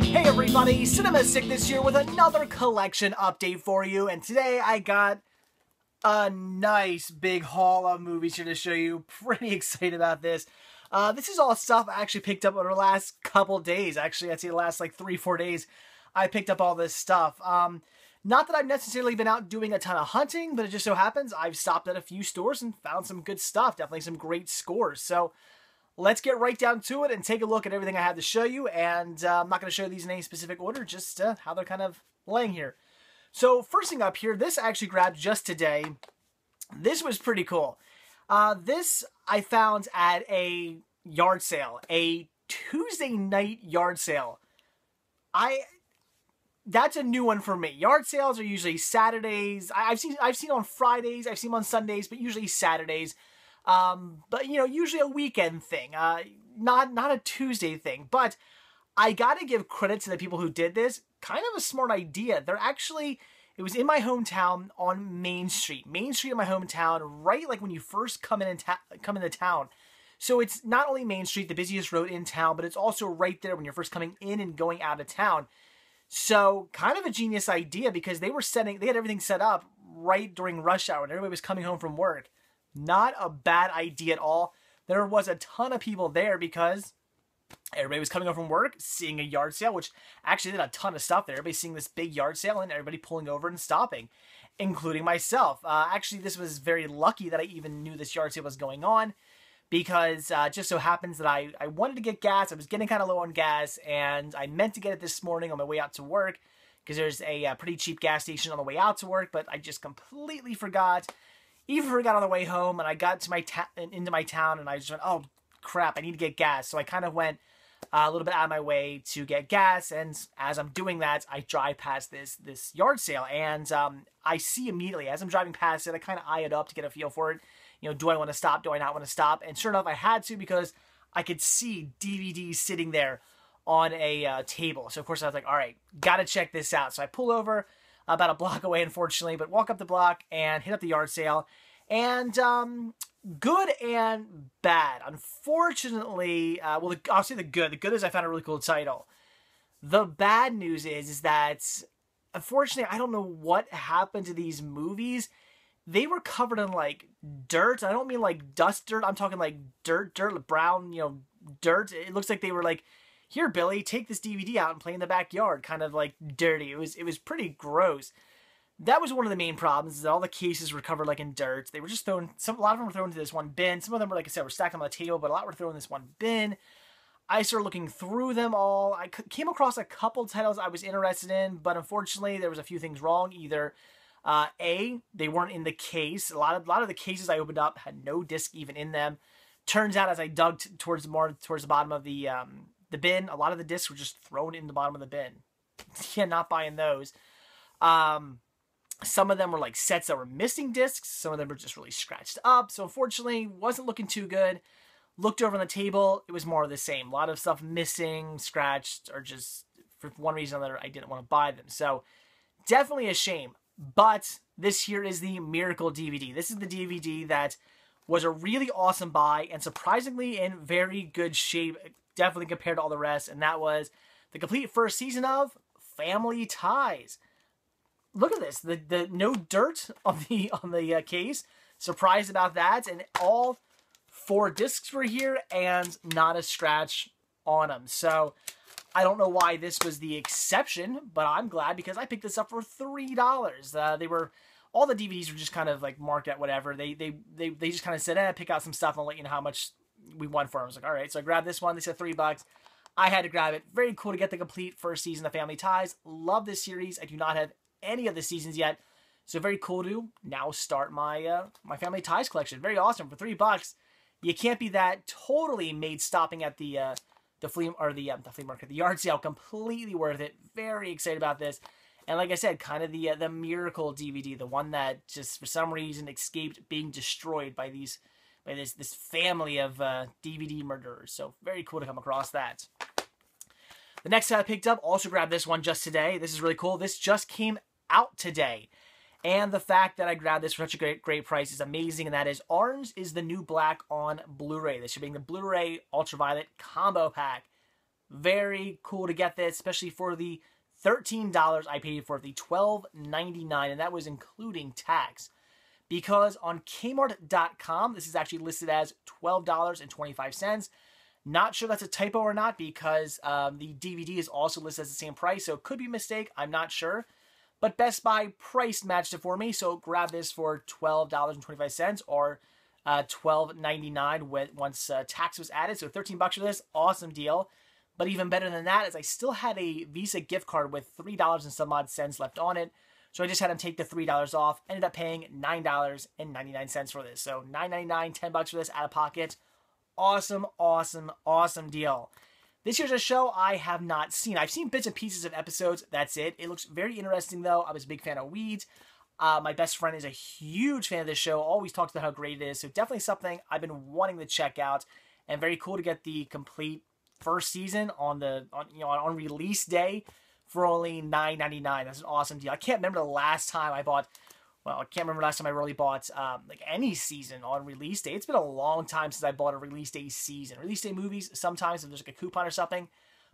Hey everybody, Cinema Sickness here with another collection update for you, and today I got a nice big haul of movies here to show you. Pretty excited about this. This is all stuff I actually picked up over the last couple days. Actually, I'd say the last like 3-4 days I picked up all this stuff. Not that I've necessarily been out doing a ton of hunting, but it just so happens I've stopped at a few stores and found some good stuff. Definitely some great scores. So let's get right down to it and take a look at everything I have to show you. And I'm not going to show these in any specific order, just how they're kind of laying here. So first thing up here, this I actually grabbed just today. This was pretty cool. This I found at a yard sale, a Tuesday night yard sale. That's a new one for me. Yard sales are usually Saturdays. I've seen on Fridays, I've seen on Sundays, but usually Saturdays. But you know, usually a weekend thing, not a Tuesday thing. But I gotta give credit to the people who did this. Kind of a smart idea. It was in my hometown on Main Street. Main Street in my hometown, right like when you first come into town. So it's not only Main Street, the busiest road in town, but it's also right there when you're first coming in and going out of town. So kind of a genius idea because they had everything set up right during rush hour and everybody was coming home from work. Not a bad idea at all. There was a ton of people there because everybody was coming home from work, seeing a yard sale, which actually did a ton of stuff there. Everybody seeing this big yard sale and everybody pulling over and stopping, including myself. Actually, this was very lucky that I even knew this yard sale was going on because just so happens that I wanted to get gas. I was getting kind of low on gas, and I meant to get it this morning on my way out to work because there's a pretty cheap gas station on the way out to work, but I just completely forgot. Even forgot on the way home, and I got to into my town, and I just went, oh, crap, I need to get gas. So I kind of went a little bit out of my way to get gas, and as I'm doing that, I drive past this yard sale, and I see immediately, as I'm driving past it, I kind of eye it up to get a feel for it. You know, do I want to stop? Do I not want to stop? And sure enough, I had to because I could see DVDs sitting there on a table. So, of course, I was like, all right, got to check this out. So I pull over about a block away, unfortunately, but walk up the block and hit up the yard sale. And good and bad. Unfortunately, well, I'll say the good. The good is I found a really cool title. The bad news is that, unfortunately, I don't know what happened to these movies. They were covered in, like, dirt. I don't mean, like, dust dirt. I'm talking, like, dirt, brown, you know, dirt. It looks like they were like, here, Billy, take this DVD out and play in the backyard. Kind of, like, dirty. It was pretty gross. That was one of the main problems, is that all the cases were covered, like, in dirt. They were just thrown, a lot of them were thrown into this one bin. Some of them were, like I said, were stacked on the table, but a lot were thrown in this one bin. I started looking through them all. I came across a couple titles I was interested in, but unfortunately, there was a few things wrong. Either they weren't in the case. A lot of the cases I opened up had no disc even in them. Turns out, as I dug towards the bottom of the bin, a lot of the discs were just thrown in the bottom of the bin. Yeah, not buying those. Some of them were like sets that were missing discs. Some of them were just really scratched up. So unfortunately, wasn't looking too good. Looked over on the table. It was more of the same. A lot of stuff missing, scratched, or just for one reason or another, I didn't want to buy them. So definitely a shame. But this here is the Miracle DVD. This is the DVD that was a really awesome buy and surprisingly in very good shape, definitely compared to all the rest. And that was the complete first season of Family Ties. Look at this, the no dirt on the case. Surprised about that, and all 4 discs were here and not a scratch on them. So I don't know why this was the exception, but I'm glad because I picked this up for $3. They were, all the DVDs were just kind of like marked at whatever. They just kind of said, pick out some stuff and I'll let you know how much we won for them. I was like, all right, so I grabbed this one. They said $3. I had to grab it. Very cool to get the complete first season of Family Ties. Love this series. I do not have any of the seasons yet, so very cool to now start my my Family Ties collection. Very awesome for $3. You can't be that. Totally made stopping at the flea market, the yard sale, completely worth it. Very excited about this, and like I said, kind of the Miracle DVD, the one that just for some reason escaped being destroyed by this family of DVD murderers. So very cool to come across that. The next I picked up, also grabbed this one just today. This is really cool. This just came out today. And the fact that I grabbed this for such a great price is amazing, and that is Orange is the New Black on Blu-ray. This should be the Blu-ray Ultraviolet Combo Pack. Very cool to get this, especially for the $13 I paid for it, the $12.99, and that was including tax. Because on Kmart.com, this is actually listed as $12.25. Not sure that's a typo or not, because the DVD is also listed as the same price, so it could be a mistake. I'm not sure. But Best Buy price matched it for me, so grab this for $12.25 or $12.99 once tax was added. So $13 for this, awesome deal. But even better than that is I still had a Visa gift card with $3 and some odd cents left on it. So I just had them take the $3 off. Ended up paying $9.99 for this. So $9.99, $10 for this out of pocket. Awesome, awesome, awesome deal. This here's a show I have not seen. I've seen bits and pieces of episodes. That's it. It looks very interesting, though. I was a big fan of Weeds. My best friend is a huge fan of this show. Always talks about how great it is. So definitely something I've been wanting to check out. And very cool to get the complete first season on release day for only $9.99. That's an awesome deal. I can't remember the last time I bought. Well, I can't remember last time I really bought like any season on release day. It's been a long time since I bought a release day season. Release day movies, sometimes if there's like a coupon or something.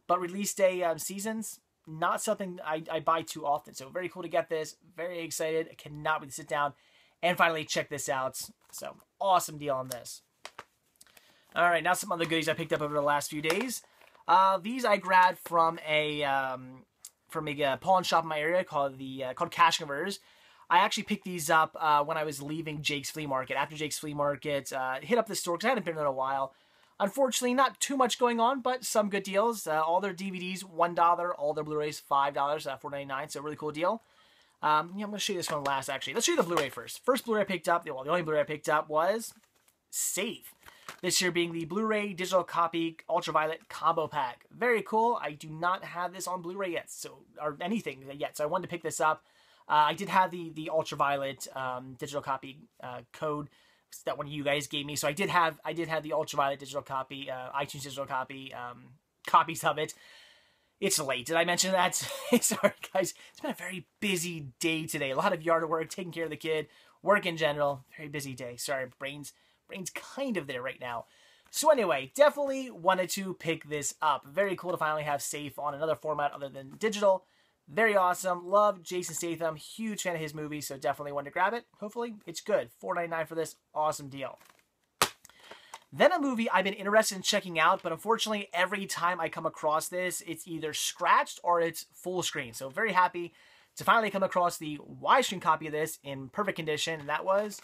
But release day seasons, not something I buy too often. So very cool to get this. Very excited. I cannot wait to sit down and finally check this out. So awesome deal on this. All right, now some other goodies I picked up over the last few days. These I grabbed from a pawn shop in my area called Cash Converters. I actually picked these up when I was leaving Jake's Flea Market. After Jake's Flea Market, hit up the store because I hadn't been there in a while. Unfortunately, not too much going on, but some good deals. All their DVDs, $1. All their Blu-rays, $5, $4.99. So really cool deal. I'm going to show you this one last, actually. Let's show you the Blu-ray first. First Blu-ray I picked up, the only Blu-ray I picked up was Safe. This year being the Blu-ray Digital Copy Ultraviolet Combo Pack. Very cool. I do not have this on Blu-ray yet, or anything yet, so I wanted to pick this up. I did have the Ultraviolet digital copy code that one of you guys gave me, so I did have the Ultraviolet digital copy, iTunes digital copy, copies of it. It's late. Did I mention that? Sorry, guys. It's been a very busy day today. A lot of yard work, taking care of the kid, work in general. Very busy day. Sorry, brain's kind of there right now. So anyway, definitely wanted to pick this up. Very cool to finally have Safe on another format other than digital. Very awesome. Love Jason Statham. Huge fan of his movies, so definitely wanted to grab it. Hopefully, it's good. $4.99 for this. Awesome deal. Then a movie I've been interested in checking out, but unfortunately, every time I come across this, it's either scratched or it's full screen. So very happy to finally come across the widescreen copy of this in perfect condition, and that was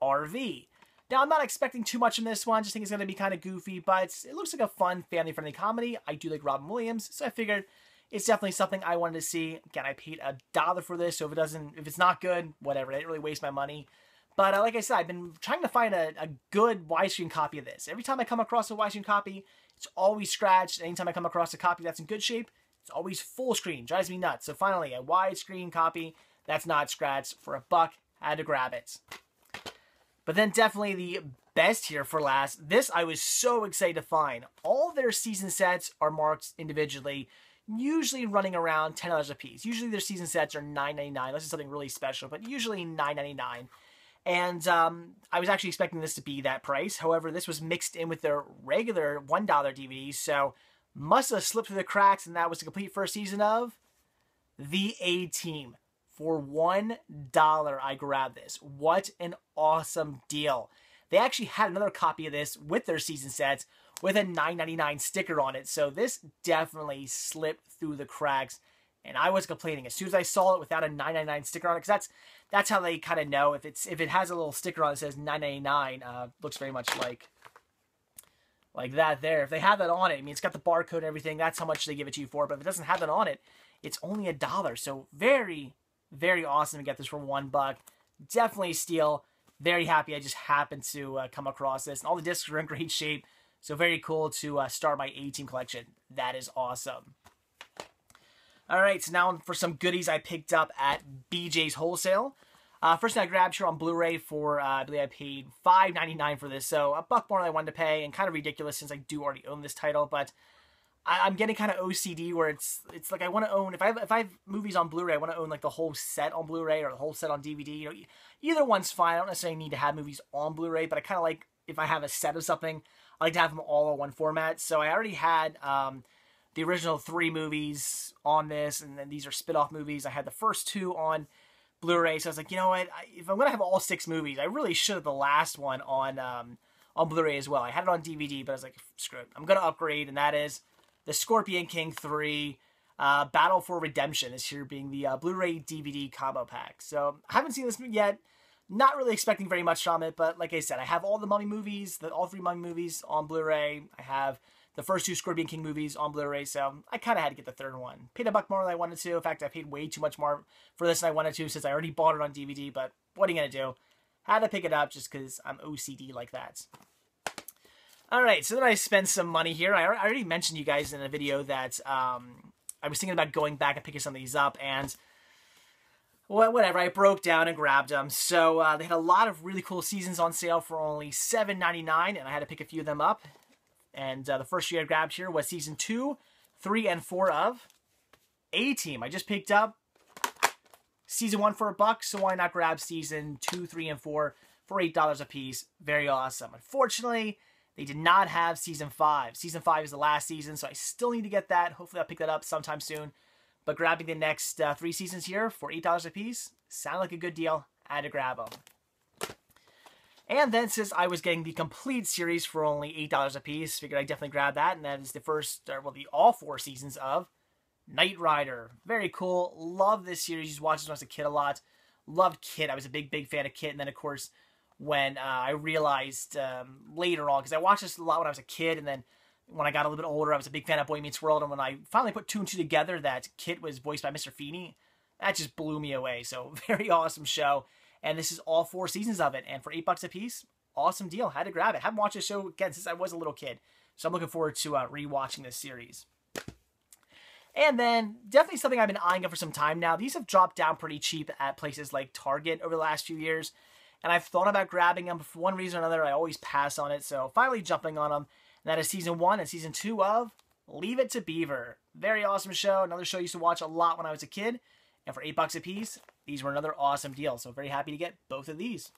RV. Now, I'm not expecting too much from this one. Just think it's going to be kind of goofy, but it looks like a fun, family-friendly comedy. I do like Robin Williams, so I figured it's definitely something I wanted to see. Again, I paid $1 for this, so if it's not good, whatever. I didn't really waste my money. But like I said, I've been trying to find a good widescreen copy of this. Every time I come across a widescreen copy, it's always scratched. Anytime I come across a copy that's in good shape, it's always full screen. Drives me nuts. So finally, a widescreen copy that's not scratched for $1. Had to grab it. But then definitely the best here for last. This I was so excited to find. All their season sets are marked individually, usually running around $10 a piece. Usually their season sets are $9.99 unless it's something really special, but usually $9.99. And I was actually expecting this to be that price. However, this was mixed in with their regular $1 DVDs, so must have slipped through the cracks, and that was the complete first season of The A-Team. For $1, I grabbed this. What an awesome deal. They actually had another copy of this with their season sets with a $9.99 sticker on it. So this definitely slipped through the cracks, and I was complaining as soon as I saw it without a $9.99 sticker on it, because that's how they kind of know if it has a little sticker on it that says $9.99. Looks very much like that there. If they have that on it, I mean, it's got the barcode and everything. That's how much they give it to you for. But if it doesn't have that on it, it's only $1. So very, very awesome to get this for $1. Definitely a steal. Very happy I just happened to come across this. And all the discs are in great shape. So very cool to start my A-Team collection. That is awesome. All right, so now for some goodies I picked up at BJ's Wholesale. First thing I grabbed here on Blu-ray for, I believe I paid $5.99 for this. So $1 more than I wanted to pay, and kind of ridiculous since I do already own this title. But I'm getting kind of OCD where it's like I want to own, if I have movies on Blu-ray, I want to own like the whole set on Blu-ray or the whole set on DVD. You know, either one's fine. I don't necessarily need to have movies on Blu-ray, but I kind of like, if I have a set of something, I like to have them all in one format. So I already had the original 3 movies on this, and then these are spin-off movies. I had the first 2 on Blu-ray, so I was like, you know what, if I'm going to have all 6 movies, I really should have the last one on Blu-ray as well. I had it on DVD, but I was like, screw it, I'm going to upgrade, and that is the Scorpion King 3 Battle for Redemption, this here being the Blu-ray DVD combo pack. So I haven't seen this yet, not really expecting very much from it, but like I said, I have all the Mummy movies, all 3 Mummy movies on Blu-ray. I have the first 2 Scorpion King movies on Blu-ray, so I kind of had to get the 3rd one. Paid $1 more than I wanted to. In fact, I paid way too much more for this than I wanted to since I already bought it on DVD, but what are you going to do? Had to pick it up just because I'm OCD like that. Alright, so then I spent some money here. I already mentioned to you guys in a video that I was thinking about going back and picking some of these up, and well, whatever, I broke down and grabbed them. So they had a lot of really cool seasons on sale for only $7.99, and I had to pick a few of them up. And the first year I grabbed here was Season 2, 3, and 4 of A-Team. I just picked up Season 1 for $1, so why not grab Season 2, 3, and 4 for $8 a piece. Very awesome. Unfortunately, they did not have Season 5. Season 5 is the last season, so I still need to get that. Hopefully I'll pick that up sometime soon. But grabbing the next 3 seasons here for $8 a piece sounded like a good deal. I had to grab them. And then since I was getting the complete series for only $8 a piece, figured I'd definitely grab that. And that is the first, all 4 seasons of Knight Rider. Very cool. Love this series. Used to watch this when I was a kid a lot. Loved Kit. I was a big fan of Kit. And then, of course, when I realized later on, because I watched this a lot when I was a kid, and then when I got a little bit older, I was a big fan of Boy Meets World. And when I finally put 2 and 2 together that Kit was voiced by Mr. Feeney, that just blew me away. So, very awesome show. And this is all 4 seasons of it. And for $8 a piece, awesome deal. Had to grab it. Haven't watched this show again since I was a little kid. So I'm looking forward to rewatching this series. And then, definitely something I've been eyeing up for some time now. These have dropped down pretty cheap at places like Target over the last few years. And I've thought about grabbing them, but for one reason or another, I always pass on it. So finally jumping on them. And that is Season 1 and Season 2 of Leave It to Beaver. Very awesome show. Another show I used to watch a lot when I was a kid. And for $8 a piece, these were another awesome deal. So very happy to get both of these.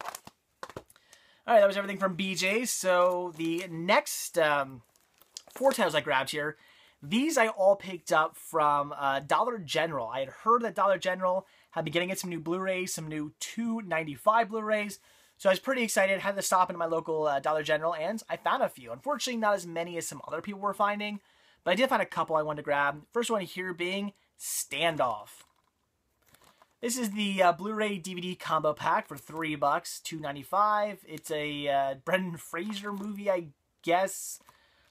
All right, that was everything from BJ's. So the next 4 titles I grabbed here, these I all picked up from Dollar General. I had heard that Dollar General had been getting in some new Blu-rays, some new $2.95 Blu-rays. So I was pretty excited. Had to stop into my local Dollar General, and I found a few. Unfortunately, not as many as some other people were finding, but I did find a couple I wanted to grab. First one here being Standoff. This is the Blu-ray DVD combo pack for $3, $2.95. It's a Brendan Fraser movie, I guess.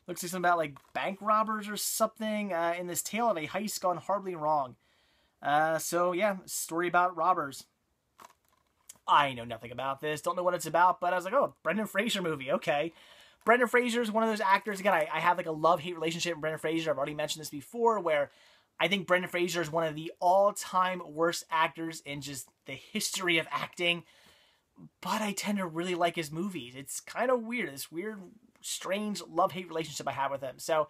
Looks like something about like bank robbers or something in this tale of a heist gone horribly wrong. So yeah, story about robbers. I know nothing about this, don't know what it's about, but I was like, oh, Brendan Fraser movie, okay. Brendan Fraser is one of those actors, again, I have like a love-hate relationship with Brendan Fraser. I've already mentioned this before, where I think Brendan Fraser is one of the all-time worst actors in just the history of acting, but I tend to really like his movies. It's kind of weird, this weird, strange love-hate relationship I have with him. So,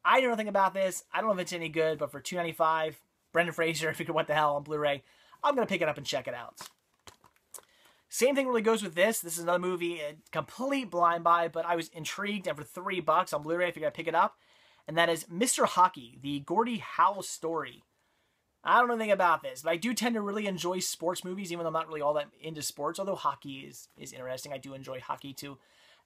I know nothing about this. I don't know if it's any good, but for $2.95, Brendan Fraser, I figured what the hell on Blu-ray, I'm going to pick it up and check it out. Same thing really goes with this. This is another movie, a complete blind buy, but I was intrigued, and for $3 on Blu-ray, I figured I'd pick it up. And that is Mr. Hockey, the Gordie Howe story. I don't know anything about this, but I do tend to really enjoy sports movies, even though I'm not really all that into sports, although hockey is interesting. I do enjoy hockey to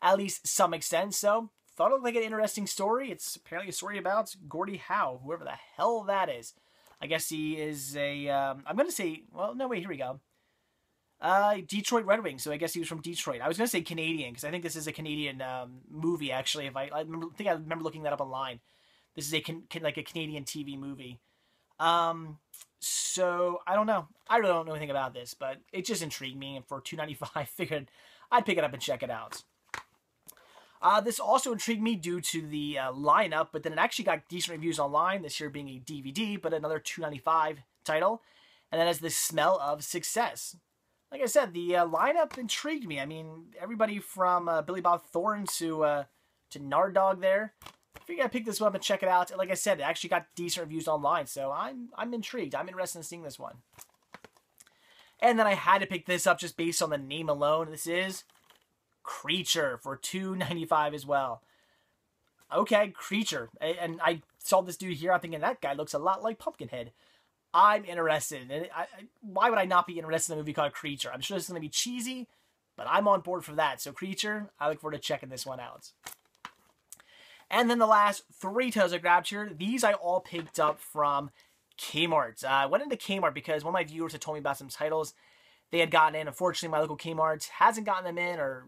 at least some extent, so thought it looked like an interesting story. It's apparently a story about Gordie Howe, whoever the hell that is. I guess he is a, I'm going to say, well, no, wait, here we go. Detroit Red Wings, so I guess he was from Detroit. I was going to say Canadian, because I think this is a Canadian movie, actually. If I remember looking that up online. This is like a Canadian TV movie. So, I don't know. I really don't know anything about this, but it just intrigued me, and for $2.95, I figured I'd pick it up and check it out. This also intrigued me due to the lineup, but then it actually got decent reviews online, this year being a DVD, but another $2.95 title, and that is The Smell of Success. Like I said, the lineup intrigued me. I mean, everybody from Billy Bob Thornton to Nard Dog there. figured I'd pick this one up and check it out. And like I said, it actually got decent reviews online, so I'm intrigued. I'm interested in seeing this one. And then I had to pick this up just based on the name alone. This is Creature for $2.95 as well. Okay, Creature. And I saw this dude here. I'm thinking that guy looks a lot like Pumpkinhead. I'm interested. And why would I not be interested in a movie called Creature? I'm sure it's going to be cheesy, but I'm on board for that. So Creature, I look forward to checking this one out. And then the last 3 titles I grabbed here, these I all picked up from Kmart. I went into Kmart because one of my viewers had told me about some titles they had gotten in. Unfortunately, my local Kmart hasn't gotten them in, or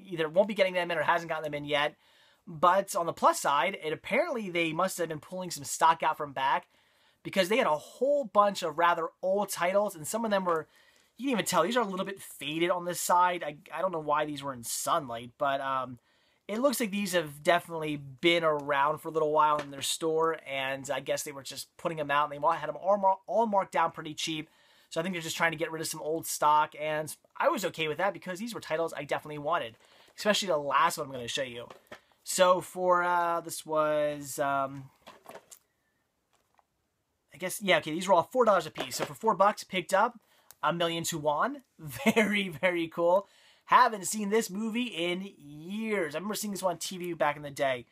either won't be getting them in or hasn't gotten them in yet. But on the plus side, apparently they must have been pulling some stock out from back, because they had a whole bunch of rather old titles, and some of them were, you can even tell, these are a little bit faded on this side. I don't know why these were in sunlight, but it looks like these have definitely been around for a little while in their store, and I guess they were just putting them out, and they had them all marked down pretty cheap. So I think they're just trying to get rid of some old stock, and I was okay with that because these were titles I definitely wanted, especially the last one I'm going to show you. So for, this was, I guess, yeah, okay, these were all $4 a piece. So for $4, picked up A Million to One. Very, very cool. Haven't seen this movie in years. I remember seeing this one on TV back in the day.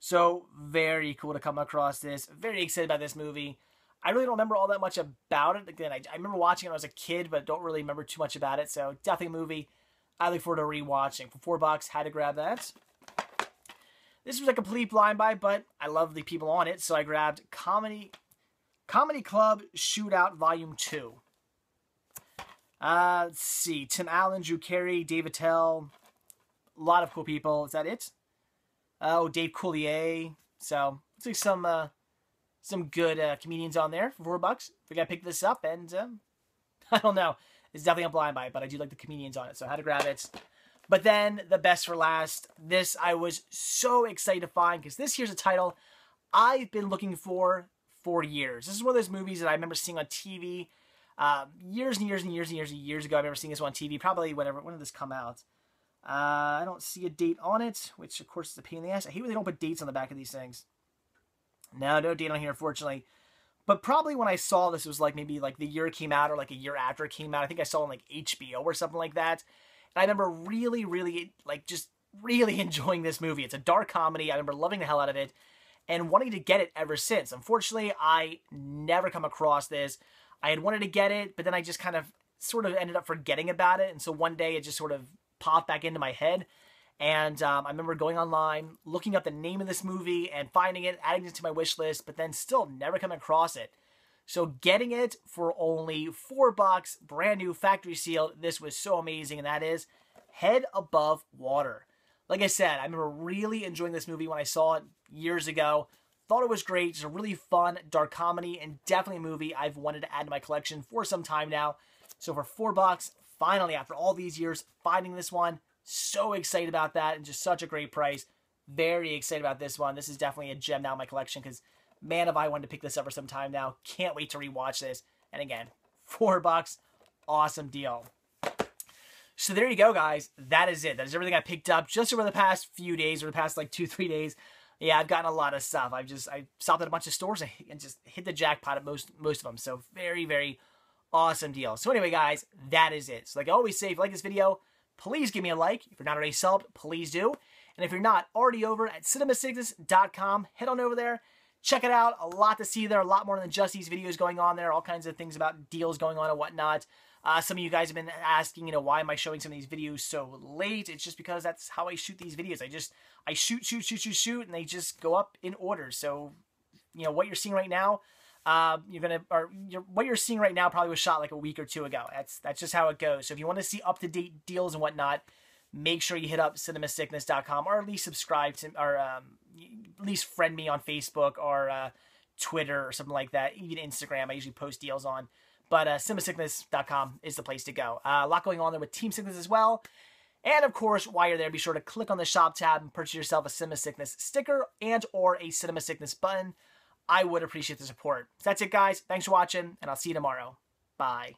So very cool to come across this. Very excited about this movie. I really don't remember all that much about it. Again, I remember watching it when I was a kid, but don't really remember too much about it. So definitely a movie I look forward to rewatching. For $4, had to grab that. This was a complete blind buy, but I love the people on it, so I grabbed Comedy Club Shootout Volume 2. Let's see. Tim Allen, Drew Carey, Dave Attell. A lot of cool people. Is that it? Oh, Dave Coulier. So, looks like some good comedians on there for $4. We got to pick this up, and I don't know. It's definitely a blind buy, but I do like the comedians on it, so I had to grab it. But then, the best for last, this I was so excited to find, because this here's a title I've been looking for years. This is one of those movies that I remember seeing on TV years and years and years and years and years ago. I remember seeing this one on TV, probably when did this come out? I don't see a date on it, which of course is a pain in the ass. I hate when they don't put dates on the back of these things. No date on here, unfortunately. But probably when I saw this, it was like maybe like the year it came out or like a year after it came out. I think I saw it on like HBO or something like that. And I remember really, really, like just really enjoying this movie. It's a dark comedy. I remember loving the hell out of it and wanting to get it ever since. Unfortunately, I never come across this. I had wanted to get it, but then I just kind of sort of ended up forgetting about it. And so one day it just sort of popped back into my head. And I remember going online, looking up the name of this movie and finding it, adding it to my wish list, but then still never coming across it. So getting it for only $4, brand new, factory sealed, this was so amazing, and that is Head Above Water. Like I said, I remember really enjoying this movie when I saw it years ago. Thought it was great. It's a really fun, dark comedy, and definitely a movie I've wanted to add to my collection for some time now. So for $4, finally, after all these years, finding this one, so excited about that, and just such a great price. Very excited about this one. This is definitely a gem now in my collection, because man, have I wanted to pick this up for some time now. Can't wait to rewatch this. And again, $4, awesome deal. So there you go, guys. That is it. That is everything I picked up just over the past few days, or the past like 2-3 days. Yeah, I've gotten a lot of stuff. I stopped at a bunch of stores and just hit the jackpot at most of them. So very, very awesome deal. So anyway, guys, that is it. So like I always say, if you like this video, please give me a like. If you're not already subbed, please do. And if you're not already over at cinemasickness.com, head on over there. Check it out. A lot to see there. A lot more than just these videos going on there. All kinds of things about deals going on and whatnot. Some of you guys have been asking, why am I showing some of these videos so late? It's just because that's how I shoot these videos. I shoot, and they just go up in order. So, what you're seeing right now, what you're seeing right now probably was shot like a week or two ago. That's just how it goes. So if you want to see up-to-date deals and whatnot, make sure you hit up cinemasickness.com, or at least subscribe to, or at least friend me on Facebook or Twitter or something like that. Even Instagram, I usually post deals on. But cinemasickness.com is the place to go. A lot going on there with Team Sickness as well. And of course, while you're there, be sure to click on the shop tab and purchase yourself a Cinema Sickness sticker and or a Cinema Sickness button. I would appreciate the support. So that's it, guys. Thanks for watching, and I'll see you tomorrow. Bye.